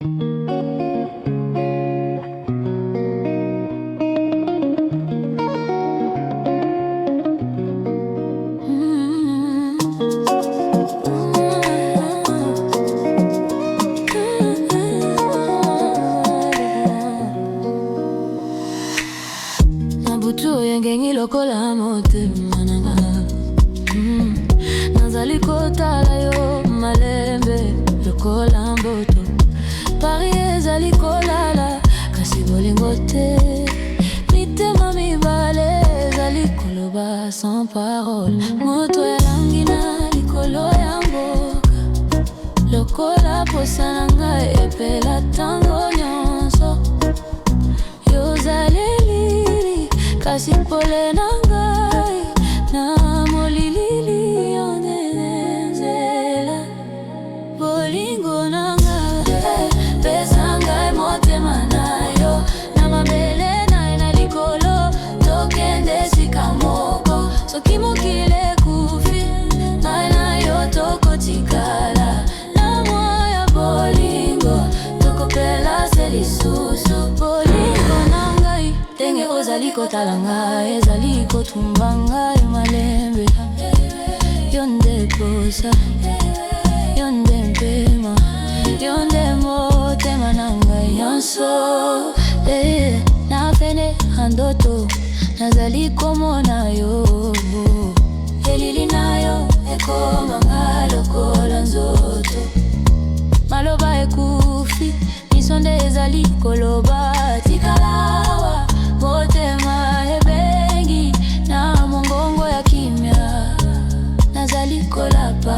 Nabutu yengengi lokola motema nanga. Nazali kotala yo malembe lokola mboto. Paris ezali kolala kasi bolingo te. Mitema mibale ezali koloba sans parole. Moto ya langi na likolo ya mboka lokola posa nanga epela tango nyonso. Yozali lili kasi pole nangai na molilili onenzela. Bolingo nanga pesa ngai motema na yo na mabele na likolo tokende sika moko. Soki mokili ekufi ngai na yo tokotikala na mwa ya bolingo tokopela se lisusu. Bolingo nangai ndenge ozali kotala ngai ezali kotumba ngai malembe. Yo nde posa, yo nde mpema, yo nde motema na ngai nyonso. Na pene handoto nazali komona yo. Elili na yo ekoma nga lokola nzoto. Maloba ekufi miso nde ezali koloba tikalawa. Motema ebengi na mongongo ya kimya. Nazali kolapa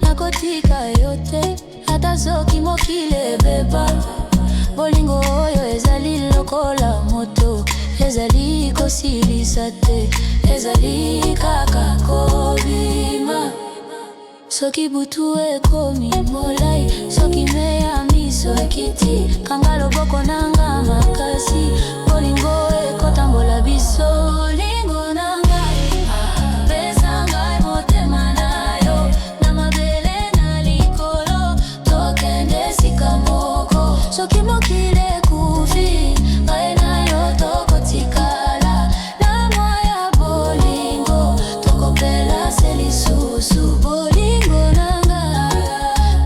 nakotika yo te ata soki mokili ebeba. Bolingo oyo ezali lokola moto ezali kosilisa te, ezali kaka kobima. Soki butu ekomi molai, soki meya miso ekiti, kanga loboko nanga makasi. Bolingo ekotambola biso. Bolingo nangai pesa ngai motema na yo na mabele na likolo tokende sika moko. Soki mokili ekufi ngai na yo tokotikala na mwa ya bolingo tokopela se lisusu. Bolingo nanga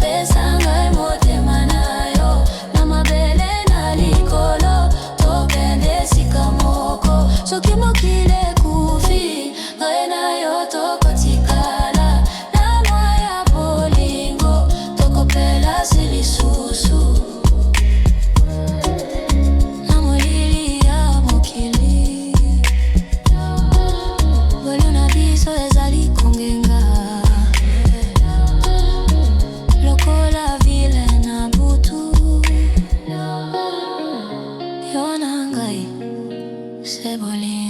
pesa ngai motema na yo na mabele na likolo tokende sika moko. Soki mokili ekufi ngai na yo tokotikala na mwa ya bolingo tokopela se lisusu. Na molili ya mokili bolu na biso ezali kongenga lokola vile na butu. Yo na ngai se bolingo.